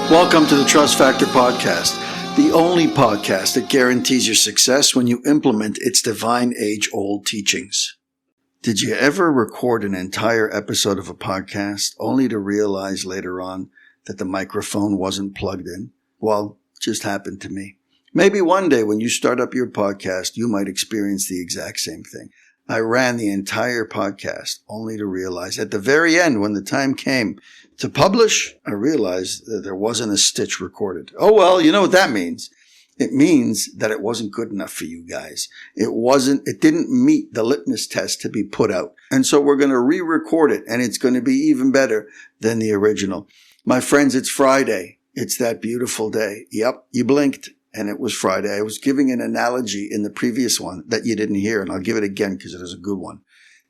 Welcome to the Trust Factor Podcast, the only podcast that guarantees your success when you implement its divine age-old teachings. Did you ever record an entire episode of a podcast only to realize later on that the microphone wasn't plugged in? Well, it just happened to me. Maybe one day when you start up your podcast, you might experience the exact same thing. I ran the entire podcast only to realize at the very end, when the time came to publish, I realized that there wasn't a stitch recorded. Oh, well, you know what that means. It means that it wasn't good enough for you guys. It didn't meet the litmus test to be put out. And so we're going to re-record it, and it's going to be even better than the original. My friends, it's Friday. It's that beautiful day. Yep, you blinked. And it was Friday. I was giving an analogy in the previous one that you didn't hear, and I'll give it again because it is a good one.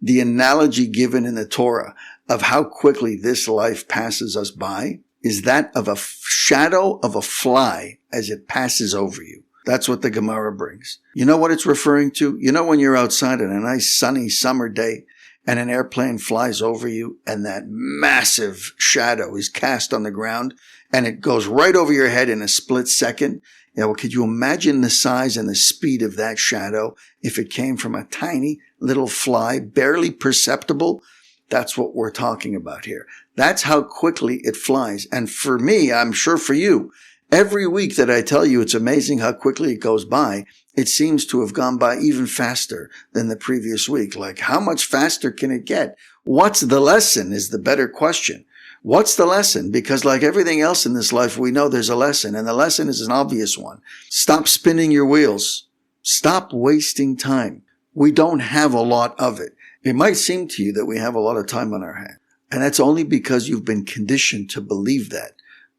The analogy given in the Torah of how quickly this life passes us by is that of a shadow of a fly as it passes over you. That's what the Gemara brings. You know what it's referring to? You know when you're outside on a nice sunny summer day and an airplane flies over you and that massive shadow is cast on the ground and it goes right over your head in a split second? Yeah, well, could you imagine the size and the speed of that shadow if it came from a tiny little fly, barely perceptible? That's what we're talking about here. That's how quickly it flies. And for me, I'm sure for you, every week that I tell you it's amazing how quickly it goes by, it seems to have gone by even faster than the previous week. Like, how much faster can it get? What's the lesson is the better question. What's the lesson? Because like everything else in this life, we know there's a lesson, and the lesson is an obvious one. Stop spinning your wheels. Stop wasting time. We don't have a lot of it. It might seem to you that we have a lot of time on our hands, and that's only because you've been conditioned to believe that,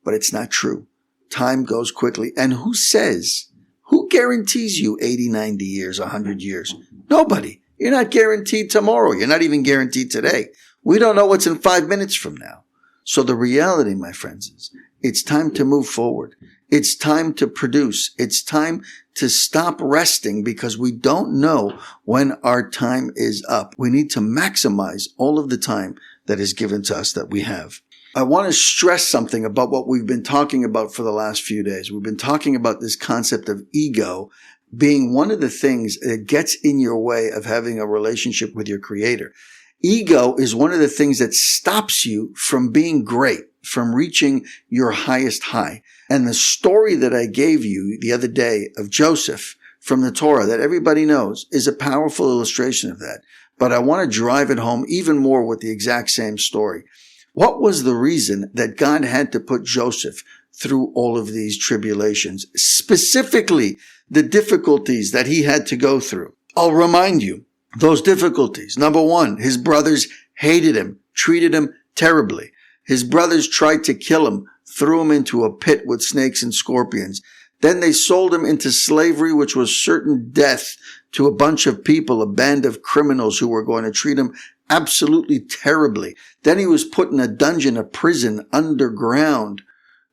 but it's not true. Time goes quickly, and who guarantees you 80, 90 years, 100 years? Nobody. You're not guaranteed tomorrow. You're not even guaranteed today. We don't know what's in 5 minutes from now. So the reality, my friends, is it's time to move forward. It's time to produce. It's time to stop resting because we don't know when our time is up. We need to maximize all of the time that is given to us that we have. I want to stress something about what we've been talking about for the last few days. We've been talking about this concept of ego being one of the things that gets in your way of having a relationship with your Creator. Ego is one of the things that stops you from being great, from reaching your highest high. And the story that I gave you the other day of Joseph from the Torah that everybody knows is a powerful illustration of that. But I want to drive it home even more with the exact same story. What was the reason that God had to put Joseph through all of these tribulations, specifically the difficulties that he had to go through? I'll remind you. Those difficulties. Number one, his brothers hated him, treated him terribly. His brothers tried to kill him, threw him into a pit with snakes and scorpions. Then they sold him into slavery, which was certain death to a bunch of people, a band of criminals who were going to treat him absolutely terribly. Then he was put in a dungeon, a prison underground.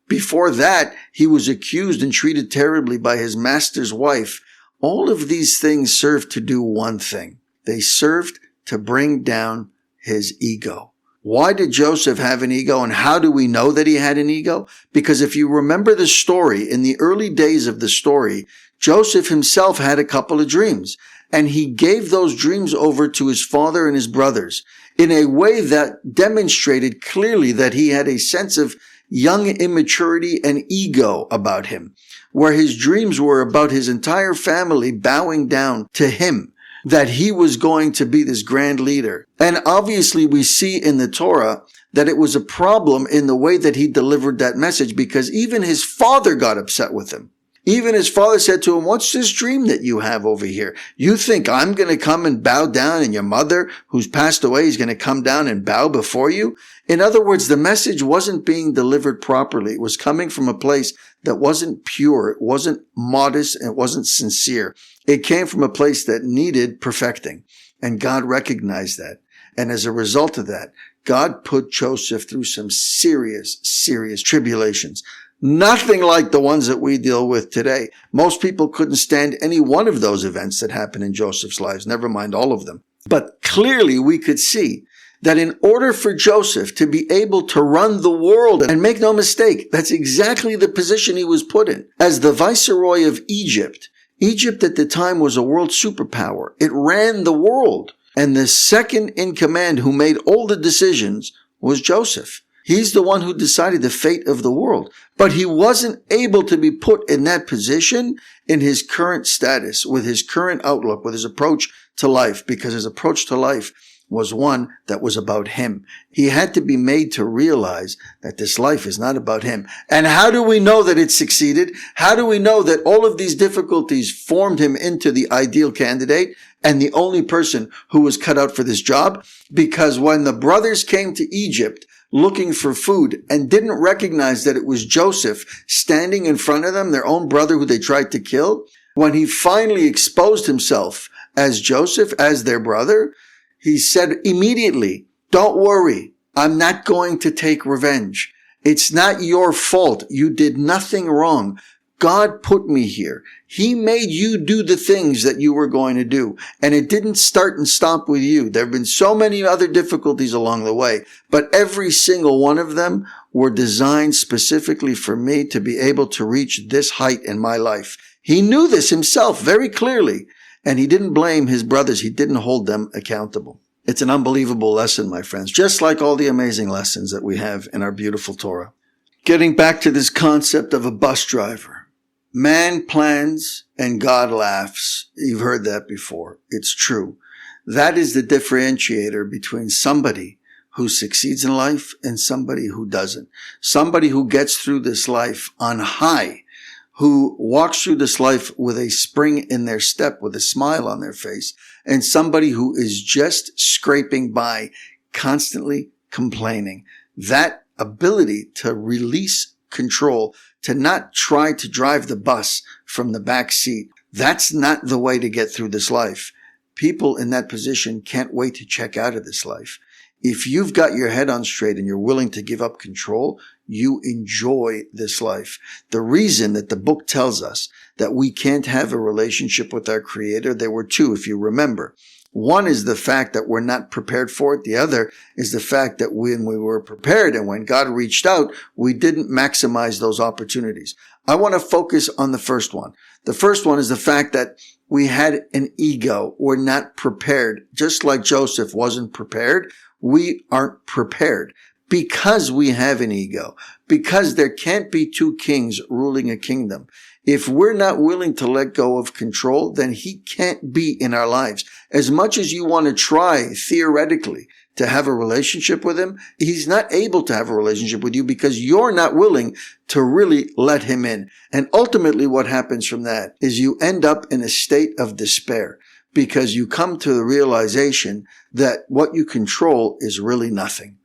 Before that, he was accused and treated terribly by his master's wife. All of these things served to do one thing. They served to bring down his ego. Why did Joseph have an ego, and how do we know that he had an ego? Because if you remember the story, in the early days of the story, Joseph himself had a couple of dreams, and he gave those dreams over to his father and his brothers in a way that demonstrated clearly that he had a sense of young immaturity and ego about him, where his dreams were about his entire family bowing down to him, that he was going to be this grand leader. And obviously we see in the Torah that it was a problem in the way that he delivered that message, because even his father got upset with him. Even his father said to him, "What's this dream that you have over here? You think I'm going to come and bow down, and your mother, who's passed away, is going to come down and bow before you?" In other words, the message wasn't being delivered properly. It was coming from a place that wasn't pure, it wasn't modest, and it wasn't sincere. It came from a place that needed perfecting. And God recognized that. And as a result of that, God put Joseph through some serious, serious tribulations. Nothing like the ones that we deal with today. Most people couldn't stand any one of those events that happened in Joseph's lives, never mind all of them. But clearly we could see that in order for Joseph to be able to run the world, and make no mistake, that's exactly the position he was put in. As the viceroy of Egypt, Egypt at the time was a world superpower. It ran the world. And the second in command who made all the decisions was Joseph. He's the one who decided the fate of the world. But he wasn't able to be put in that position in his current status, with his current outlook, with his approach to life, because his approach to life was one that was about him. He had to be made to realize that this life is not about him. And how do we know that it succeeded? How do we know that all of these difficulties formed him into the ideal candidate and the only person who was cut out for this job? Because when the brothers came to Egypt looking for food and didn't recognize that it was Joseph standing in front of them, their own brother who they tried to kill, when he finally exposed himself as Joseph, as their brother, he said immediately, "Don't worry, I'm not going to take revenge. It's not your fault. You did nothing wrong. God put me here. He made you do the things that you were going to do. And it didn't start and stop with you. There have been so many other difficulties along the way, but every single one of them were designed specifically for me to be able to reach this height in my life." He knew this himself very clearly, and he didn't blame his brothers. He didn't hold them accountable. It's an unbelievable lesson, my friends, just like all the amazing lessons that we have in our beautiful Torah. Getting back to this concept of a bus driver. Man plans and God laughs. You've heard that before. It's true. That is the differentiator between somebody who succeeds in life and somebody who doesn't. Somebody who gets through this life on high, who walks through this life with a spring in their step, with a smile on their face, and somebody who is just scraping by, constantly complaining. That ability to release control, to not try to drive the bus from the back seat, that's not the way to get through this life. People in that position can't wait to check out of this life. If you've got your head on straight and you're willing to give up control, you enjoy this life. The reason that the book tells us that we can't have a relationship with our Creator, there were two, if you remember. One is the fact that we're not prepared for it. The other is the fact that when we were prepared and when God reached out, we didn't maximize those opportunities. I want to focus on the first one. The first one is the fact that we had an ego. We're not prepared. Just like Joseph wasn't prepared, we aren't prepared because we have an ego, because there can't be two kings ruling a kingdom. If we're not willing to let go of control, then he can't be in our lives. As much as you want to try theoretically to have a relationship with him, he's not able to have a relationship with you because you're not willing to really let him in. And ultimately what happens from that is you end up in a state of despair because you come to the realization that what you control is really nothing.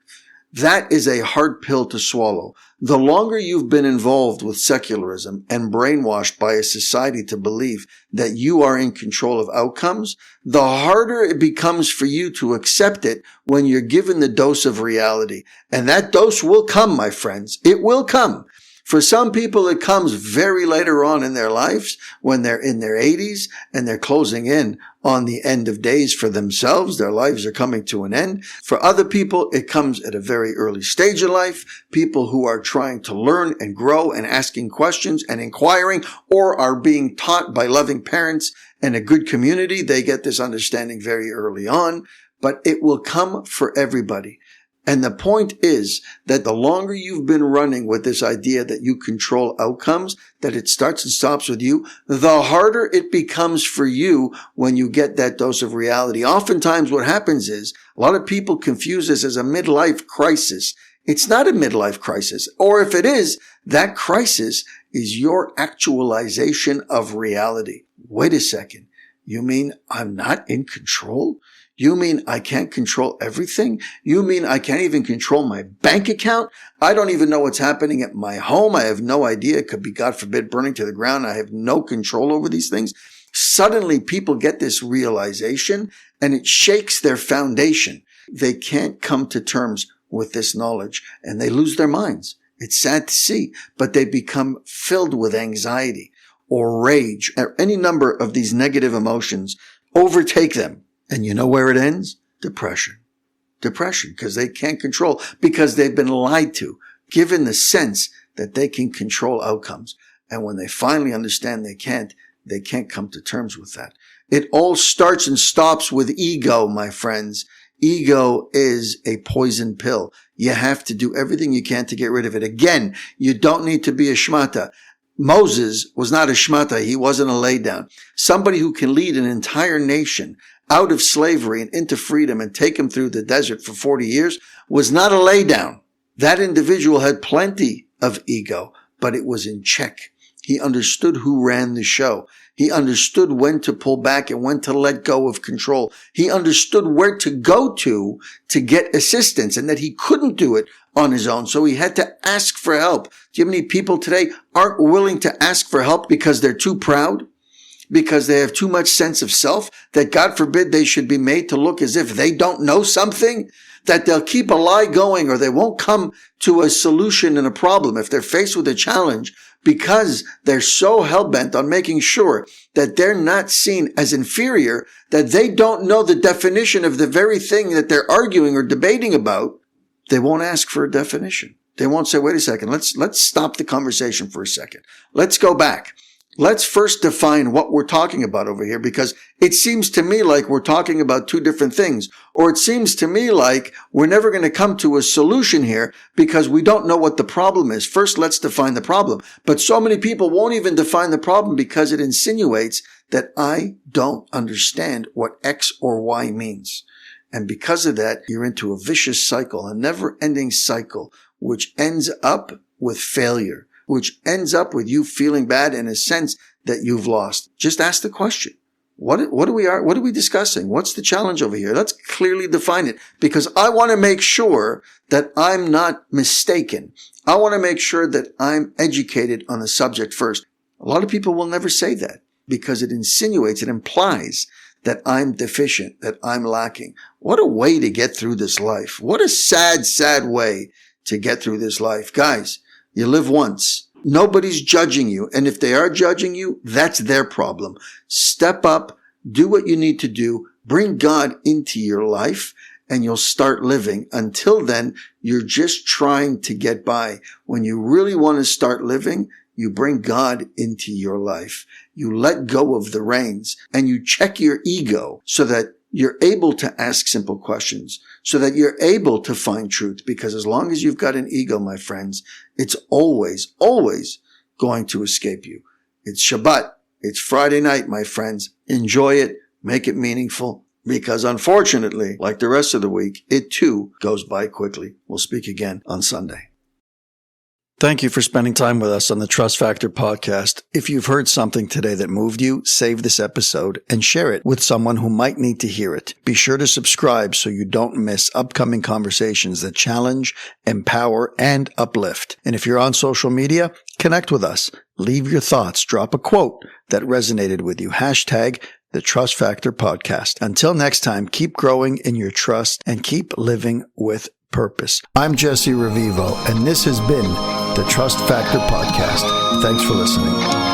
That is a hard pill to swallow. The longer you've been involved with secularism and brainwashed by a society to believe that you are in control of outcomes, the harder it becomes for you to accept it when you're given the dose of reality. And that dose will come, my friends. It will come. For some people, it comes very later on in their lives when they're in their 80s and they're closing in on the end of days for themselves. Their lives are coming to an end. For other people, it comes at a very early stage of life. People who are trying to learn and grow and asking questions and inquiring or are being taught by loving parents and a good community, they get this understanding very early on. But it will come for everybody. And the point is that the longer you've been running with this idea that you control outcomes, that it starts and stops with you, the harder it becomes for you when you get that dose of reality. Oftentimes what happens is a lot of people confuse this as a midlife crisis. It's not a midlife crisis. Or if it is, that crisis is your actualization of reality. Wait a second. You mean I'm not in control? You mean I can't control everything? You mean I can't even control my bank account? I don't even know what's happening at my home. I have no idea. It could be, God forbid, burning to the ground. I have no control over these things. Suddenly people get this realization and it shakes their foundation. They can't come to terms with this knowledge and they lose their minds. It's sad to see, but they become filled with anxiety or rage or any number of these negative emotions overtake them. And you know where it ends? Depression. depression because they can't control, because they've been lied to, given the sense that they can control outcomes. And when they finally understand they can't come to terms with that. It all starts and stops with ego, my friends. Ego is a poison pill. You have to do everything you can to get rid of it. Again, you don't need to be a shmata. Moses was not a shmata. He wasn't a laydown. Somebody who can lead an entire nation out of slavery and into freedom and take him through the desert for 40 years was not a laydown. That individual had plenty of ego, but it was in check. He understood who ran the show. He understood when to pull back and when to let go of control. He understood where to go to get assistance, and that he couldn't do it on his own. So he had to ask for help. Do you have any people today aren't willing to ask for help because they're too proud? Because they have too much sense of self, that God forbid they should be made to look as if they don't know something, that they'll keep a lie going, or they won't come to a solution in a problem if they're faced with a challenge, because they're so hell-bent on making sure that they're not seen as inferior, that they don't know the definition of the very thing that they're arguing or debating about. They won't ask for a definition. They won't say, wait a second, let's stop the conversation for a second. Let's go back. Let's first define what we're talking about over here, because it seems to me like we're talking about two different things. Or it seems to me like we're never going to come to a solution here because we don't know what the problem is. First, let's define the problem. But so many people won't even define the problem because it insinuates that I don't understand what X or Y means. And because of that, you're into a vicious cycle, a never-ending cycle, which ends up with failure, which ends up with you feeling bad in a sense that you've lost. Just ask the question. What are we discussing? What's the challenge over here? Let's clearly define it, because I want to make sure that I'm not mistaken. I want to make sure that I'm educated on the subject first. A lot of people will never say that because it insinuates, it implies that I'm deficient, that I'm lacking. What a way to get through this life. What a sad, sad way to get through this life. Guys, you live once. Nobody's judging you. And if they are judging you, that's their problem. Step up, do what you need to do, bring God into your life, and you'll start living. Until then, you're just trying to get by. When you really want to start living, you bring God into your life. You let go of the reins and you check your ego so that you're able to ask simple questions, so that you're able to find truth. Because as long as you've got an ego, my friends, it's always, always going to escape you. It's Shabbat. It's Friday night, my friends. Enjoy it. Make it meaningful. Because unfortunately, like the rest of the week, it too goes by quickly. We'll speak again on Sunday. Thank you for spending time with us on the Trust Factor podcast. If you've heard something today that moved you, save this episode and share it with someone who might need to hear it. Be sure to subscribe so you don't miss upcoming conversations that challenge, empower, and uplift. And if you're on social media, connect with us. Leave your thoughts. Drop a quote that resonated with you. Hashtag the Trust Factor podcast. Until next time, keep growing in your trust and keep living with purpose. I'm Jesse Revivo, and this has been the Trust Factor Podcast. Thanks for listening.